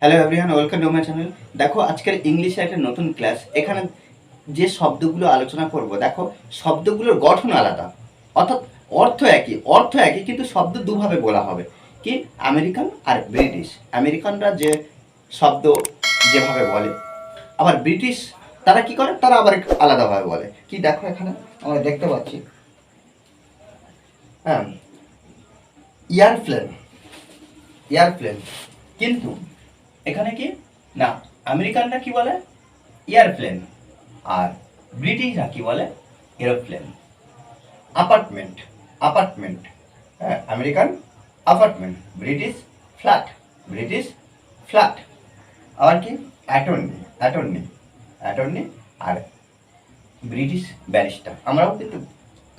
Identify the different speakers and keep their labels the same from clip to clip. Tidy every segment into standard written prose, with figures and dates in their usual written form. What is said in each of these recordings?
Speaker 1: Hello everyone, welcome to my channel. দেখো আজকের ইংলিশে একটা নতুন ক্লাস। এখানে যে শব্দগুলো আলোচনা করব, দেখো শব্দগুলোর গঠন আলাদা, অর্থাৎ অর্থ একই কিন্তু শব্দ দুভাবে বলা হবে। কি আমেরিকান আর ব্রিটিশ। আমেরিকানরা যে শব্দ যেভাবে বলে, আবার ব্রিটিশ তারা কি করে, তারা আবার একটু আলাদাভাবে বলে। কি দেখো এখানে আমরা দেখতে পাচ্ছি, হ্যাঁ, এয়ারপ্লেন এয়ারপ্লেন, কিন্তু এখানে কি না, আমেরিকানরা কি বলে এয়ারপ্লেন, আর ব্রিটিশরা কি বলে এরোপ্লেন। অ্যাপার্টমেন্ট অ্যাপার্টমেন্ট, হ্যাঁ, আমেরিকান অ্যাপার্টমেন্ট, ব্রিটিশ ফ্ল্যাট। আবার কি অ্যাটর্নি, আর ব্রিটিশ ব্যারিস্টার। আমরাও কিন্তু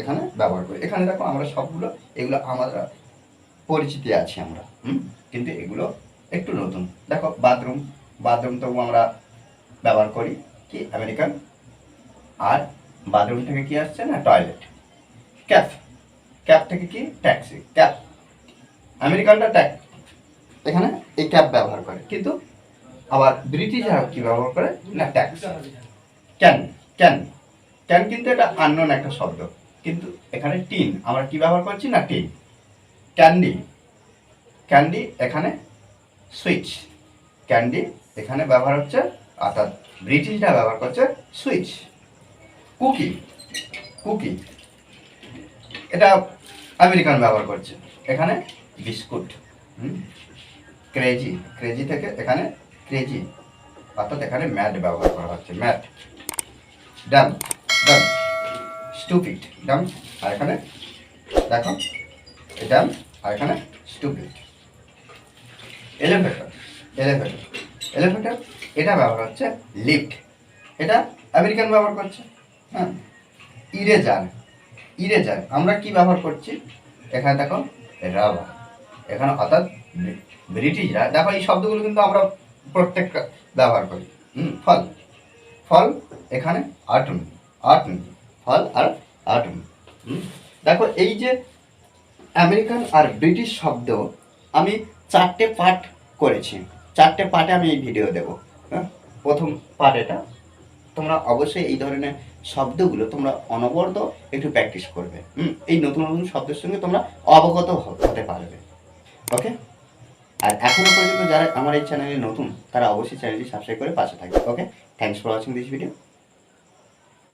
Speaker 1: এখানে ব্যবহার করি। এখানে দেখো আমরা সবগুলো এগুলো আমরা পরিচিতি আছি আমরা, কিন্তু এগুলো একটু নতুন। দেখো বাথরুম তবু আমরা ব্যবহার করি কি আমেরিকান, আর বাথরুম থেকে কি আসছে না টয়লেট। ক্যাব থেকে কি ট্যাক্সি, ক্যাব আমেরিকানটা এখানে এই ক্যাব ব্যবহার করে, কিন্তু আবার ব্রিটিশরা কি ব্যবহার করে না ট্যাক্স। ক্যান ক্যান ক্যান কিন্তু এটা আননোন একটা শব্দ, কিন্তু এখানে টিন আমরা কি ব্যবহার করছি না টিন। ক্যান্ডি এখানে সুইচ, ক্যান্ডি এখানে ব্যবহার হচ্ছে, অর্থাৎ ব্রিটিশরা ব্যবহার করছে সুইচ। কুকি এটা আমেরিকান ব্যবহার করছে, এখানে বিস্কুট। ক্রেজি থেকে এখানে ক্রেজি, অর্থাৎ এখানে ম্যাট ব্যবহার করা হচ্ছে, ম্যাট। ডাম স্টুপিড, আর এখানে দেখো ডাম, আর এখানে স্টুপিড। এলিভেটর এটা ব্যবহার হচ্ছে লিফট, এটা আমেরিকান ব্যবহার করছে। হ্যাঁ, ইরেজার আমরা কি ব্যবহার করছি, এখানে দেখো রাবার, এখানে অর্থাৎ ব্রিটিশরা, দেখো এই শব্দগুলো কিন্তু আমরা প্রত্যেকটা ব্যবহার করি। ফল এখানে আটুন, ফল আর আটুন। দেখো এই যে আমেরিকান আর ব্রিটিশ শব্দ আমি 4টে পার্ট করেছি, 4টে পার্টে আমি এই ভিডিও দেবো। হ্যাঁ, প্রথম পার্ট এটা। তোমরা অবশ্যই এই ধরনের শব্দগুলো তোমরা অনবরত একটু প্র্যাকটিস করবে। এই নতুন শব্দের সঙ্গে তোমরা অবগত হতে পারবে। ওকে, আর এখনো পর্যন্ত যারা আমার এই চ্যানেলে নতুন, তারা অবশ্যই চ্যানেলটি সাবস্ক্রাইব করে পাশে থাকবে। Okay, thanks for watching this video.